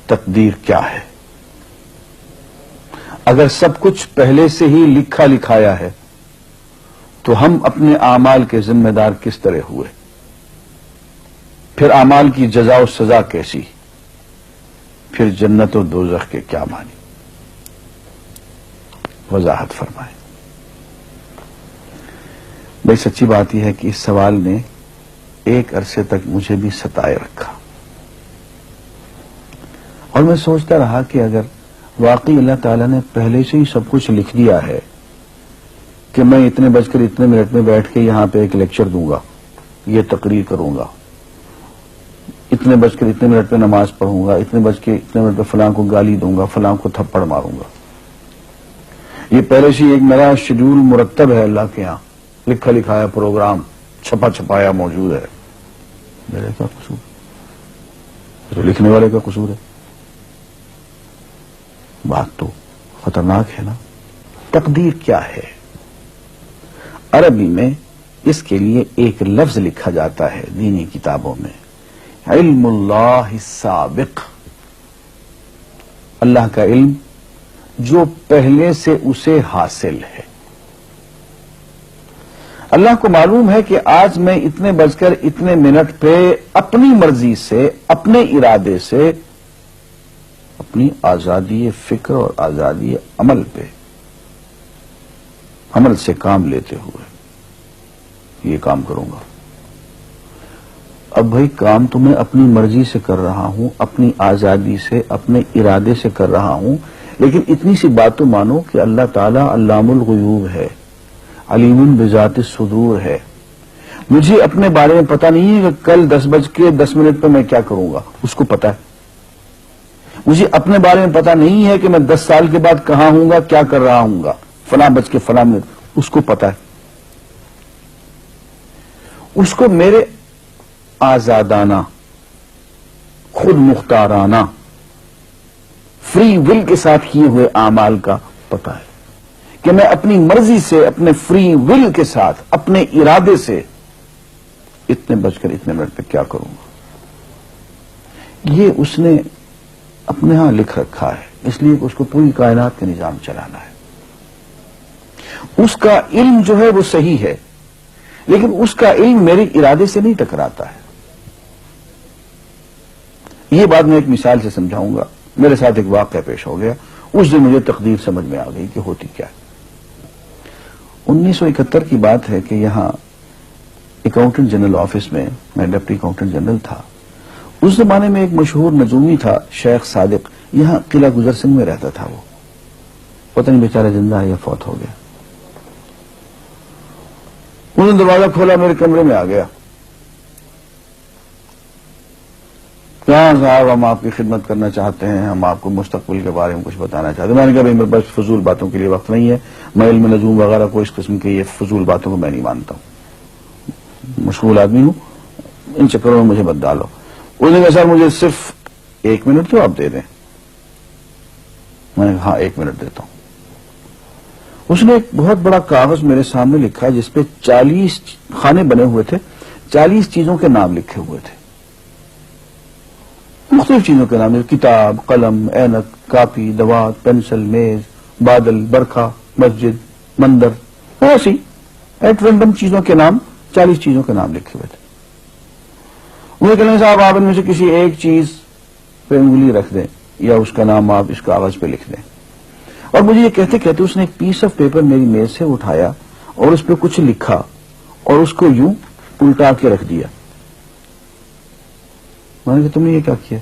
تقدیر کیا ہے؟ اگر سب کچھ پہلے سے ہی لکھا لکھایا ہے تو ہم اپنے اعمال کے ذمہ دار کس طرح ہوئے؟ پھر اعمال کی جزا و سزا کیسی؟ پھر جنت و دوزخ کے کیا معنی؟ وضاحت فرمائیں۔ بھئی سچی بات یہ ہے کہ اس سوال نے ایک عرصے تک مجھے بھی ستائے رکھا، اور میں سوچتا رہا کہ اگر واقعی اللہ تعالیٰ نے پہلے سے ہی سب کچھ لکھ دیا ہے کہ میں اتنے بج کر اتنے منٹ میں بیٹھ کے یہاں پہ ایک لیکچر دوں گا، یہ تقریر کروں گا، اتنے بج کر اتنے منٹ پہ نماز پڑھوں گا، اتنے بج کے اتنے منٹ پہ فلاں کو گالی دوں گا، فلاں کو تھپڑ ماروں گا، یہ پہلے سے ایک میرا شیڈول مرتب ہے اللہ کے ہاں، لکھا لکھایا پروگرام چھپا چھپایا موجود ہے، میرے کیا قصور؟ تو لکھنے والے کا قصور ہے؟ بات تو خطرناک ہے نا۔ تقدیر کیا ہے؟ عربی میں اس کے لیے ایک لفظ لکھا جاتا ہے دینی کتابوں میں، علم اللہ السابق، اللہ کا علم جو پہلے سے اسے حاصل ہے۔ اللہ کو معلوم ہے کہ آج میں اتنے بج کر اتنے منٹ پہ اپنی مرضی سے، اپنے ارادے سے، اپنی آزادی فکر اور آزادی عمل پہ، عمل سے کام لیتے ہوئے یہ کام کروں گا۔ اب بھائی کام تو میں اپنی مرضی سے کر رہا ہوں، اپنی آزادی سے، اپنے ارادے سے کر رہا ہوں، لیکن اتنی سی بات تو مانو کہ اللہ تعالیٰ علام الغیوب ہے، علیم بذات الصدور ہے۔ مجھے اپنے بارے میں پتہ نہیں ہے کہ کل 10:10 پہ میں کیا کروں گا، اس کو پتا ہے۔ مجھے اپنے بارے میں پتہ نہیں ہے کہ میں 10 سال کے بعد کہاں ہوں گا، کیا کر رہا ہوں گا، فلاں بج کے فلاں منٹ، اس کو پتا ہے۔ اس کو میرے آزادانہ، خود مختارانہ، فری ول کے ساتھ کیے ہوئے اعمال کا پتہ ہے کہ میں اپنی مرضی سے، اپنے فری ول کے ساتھ، اپنے ارادے سے اتنے بج کر اتنے منٹ پہ کیا کروں گا۔ یہ اس نے اپنے ہاں لکھ رکھا ہے، اس لیے کہ اس کو پوری کائنات کا نظام چلانا ہے۔ اس کا علم جو ہے وہ صحیح ہے، لیکن اس کا علم میرے ارادے سے نہیں ٹکراتا ہے۔ یہ بات میں ایک مثال سے سمجھاؤں گا۔ میرے ساتھ ایک واقعہ پیش ہو گیا، اس دن مجھے تقدیر سمجھ میں آ گئی کہ ہوتی کیا ہے۔ 1971 کی بات ہے کہ یہاں اکاؤنٹنٹ جنرل آفس میں میں ڈپٹی اکاؤنٹنٹ جنرل تھا۔ اس زمانے میں ایک مشہور نجومی تھا شیخ صادق، یہاں قلعہ گزر سنگھ میں رہتا تھا۔ وہ پتہ نہیں بیچارہ زندہ ہے یا فوت ہو گیا۔ انہوں نے دروازہ کھولا، میرے کمرے میں آ گیا۔ کہاں صاحب ہم آپ کی خدمت کرنا چاہتے ہیں، ہم آپ کو مستقبل کے بارے میں کچھ بتانا چاہتے ہیں۔ میں نے کہا میرے پاس فضول باتوں کے لیے وقت نہیں ہے، میں علم نجوم وغیرہ کو اس قسم کے یہ فضول باتوں کو میں نہیں مانتا ہوں، مشغول آدمی ہوں، ان چکروں میں مجھے مت ڈالو۔ اس نے کہا سر مجھے صرف 1 منٹ تو آپ دے دیں۔ میں نے کہا ہاں 1 منٹ دیتا ہوں۔ اس نے ایک بہت بڑا کاغذ میرے سامنے لکھا جس پہ 40 خانے بنے ہوئے تھے، 40 چیزوں کے نام لکھے ہوئے تھے، مختلف چیزوں کے نام، کتاب، قلم، اینک، کاپی، دوات، پینسل، میز، بادل، برکھا، مسجد، مندر، ایسی ایٹ رینڈم چیزوں کے نام، 40 چیزوں کے نام لکھے ہوئے تھے۔ انہیں کہنے صاحب آپ ان میں سے کسی ایک چیز پہ انگلی رکھ دیں یا اس کا نام آپ اس کاغذ پہ لکھ دیں۔ اور مجھے یہ کہتے کہتے اس نے ایک پیس آف پیپر میری میز سے اٹھایا اور اس پہ کچھ لکھا اور اس کو یوں الٹا کے رکھ دیا۔ میں نے کہا تم نے یہ کیا کیا؟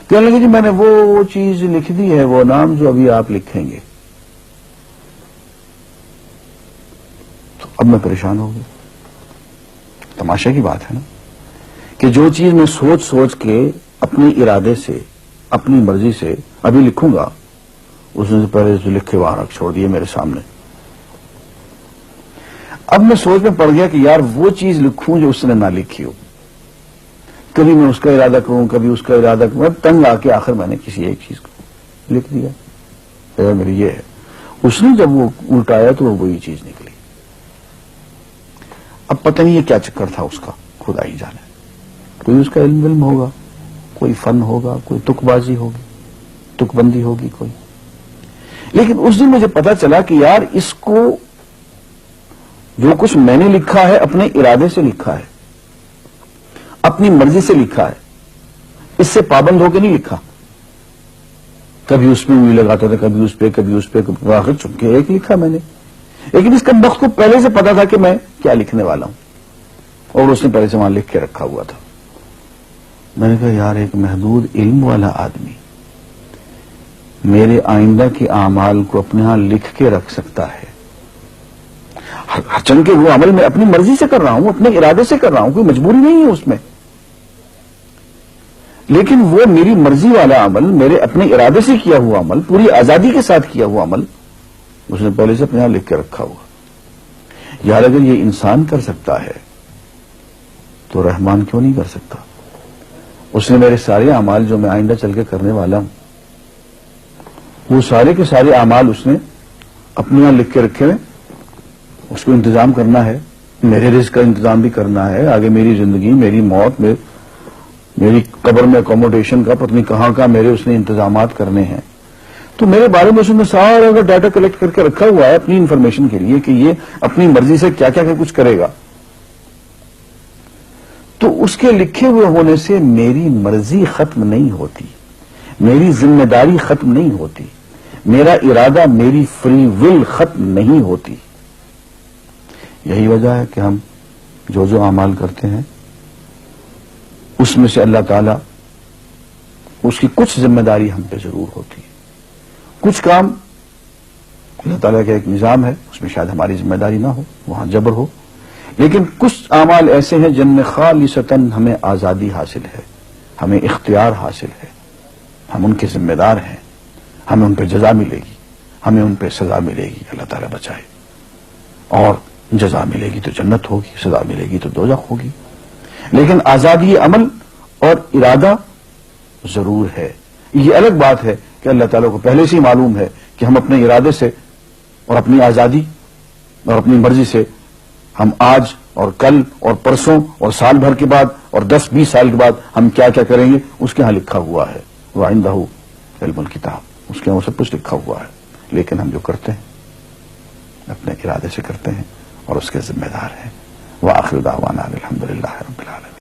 کہنے لگے جی میں نے وہ چیز لکھ دی ہے، وہ نام جو ابھی آپ لکھیں گے۔ تو اب میں پریشان ہو گیا۔ تماشا کی بات ہے نا کہ جو چیز میں سوچ سوچ کے اپنے ارادے سے، اپنی مرضی سے ابھی لکھوں گا، اس نے پہلے جو لکھ کے وہاں رکھ چھوڑ دیے میرے سامنے۔ اب میں سوچ میں پڑ گیا کہ یار وہ چیز لکھوں جو اس نے نہ لکھی ہو۔ کبھی میں اس کا ارادہ کروں، کبھی اس کا ارادہ کروں، میں تنگ آ کے آخر میں نے کسی ایک چیز کو لکھ دیا، میری یہ ہے۔ اس نے جب وہ الٹایا تو وہ وہی چیز نکلی۔ اب پتہ نہیں یہ کیا چکر تھا اس کا، خدا ہی جانے۔ کوئی اس کا علم ہوگا، کوئی فن ہوگا، کوئی تک بازی ہوگی، تک بندی ہوگی کوئی. لیکن اس دن مجھے پتا چلا کہ یار اس کو جو کچھ میں نے لکھا ہے اپنے ارادے سے لکھا ہے, اپنی مرضی سے لکھا ہے, اس سے پابند ہو کے نہیں لکھا. کبھی اس میں انگلی لگاتا تھا, کبھی اس پہ, کبھی اس پہ, آخر چپ کے ایک لکھا میں نے. لیکن اس کمبخت کو پہلے سے پتا تھا کہ میں کیا لکھنے والا ہوں, اور اس نے پہلے سے وہاں لکھ کے رکھا ہوا تھا. میں نے کہا یار ایک محدود علم والا آدمی میرے آئندہ کے اعمال کو اپنے ہاں لکھ کے رکھ سکتا ہے. چونکہ وہ عمل میں اپنی مرضی سے کر رہا ہوں, اپنے ارادے سے کر رہا ہوں, کوئی مجبوری نہیں ہے اس میں. لیکن وہ میری مرضی والا عمل, میرے اپنے ارادے سے کیا ہوا عمل, پوری آزادی کے ساتھ کیا ہوا عمل, اس نے پہلے سے اپنے یہاں لکھ کے رکھا ہوا. یار اگر یہ انسان کر سکتا ہے تو رحمان کیوں نہیں کر سکتا؟ اس نے میرے سارے اعمال جو میں آئندہ چل کے کرنے والا ہوں, وہ سارے کے سارے اعمال اس نے اپنے یہاں لکھ کے رکھے ہوئے. اس کو انتظام کرنا ہے, میرے رزق کا انتظام بھی کرنا ہے, آگے میری زندگی, میری موت, میری قبر میں اکوموڈیشن کا پتہ نہیں کہاں کا میرے اس نے انتظامات کرنے ہیں. تو میرے بارے میں اس نے سارا کا ڈیٹا کلیکٹ کر کے رکھا ہوا ہے اپنی انفارمیشن کے لیے کہ یہ اپنی مرضی سے کیا کیا کچھ کرے گا. تو اس کے لکھے ہوئے ہونے سے میری مرضی ختم نہیں ہوتی, میری ذمہ داری ختم نہیں ہوتی, میرا ارادہ, میری فری ول ختم نہیں ہوتی. یہی وجہ ہے کہ ہم جو اعمال کرتے ہیں اس میں سے اللہ تعالیٰ اس کی کچھ ذمہ داری ہم پہ ضرور ہوتی ہے. کچھ کام اللہ تعالیٰ کا ایک نظام ہے, اس میں شاید ہماری ذمہ داری نہ ہو, وہاں جبر ہو. لیکن کچھ اعمال ایسے ہیں جن میں خالصتاً ہمیں آزادی حاصل ہے, ہمیں اختیار حاصل ہے, ہم ان کے ذمہ دار ہیں, ہمیں ان پہ جزا ملے گی, ہمیں ان پہ سزا ملے گی, اللہ تعالیٰ بچائے. اور جزا ملے گی تو جنت ہوگی, سزا ملے گی تو دوزخ ہوگی. لیکن آزادی عمل اور ارادہ ضرور ہے. یہ الگ بات ہے کہ اللہ تعالیٰ کو پہلے سے ہی معلوم ہے کہ ہم اپنے ارادے سے اور اپنی آزادی اور اپنی مرضی سے ہم آج اور کل اور پرسوں اور سال بھر کے بعد اور 10-20 سال کے بعد ہم کیا کیا کریں گے, اس کے ہاں لکھا ہوا ہے. وَعِندَهُ عِلْمُ الْكِتَابِ, اس کے ہاں وہ سب کچھ لکھا ہوا ہے. لیکن ہم جو کرتے ہیں اپنے ارادے سے کرتے ہیں اور اس کے ذمہ دار ہیں. وآخر دعوانا الحمدللہ رب العالمین.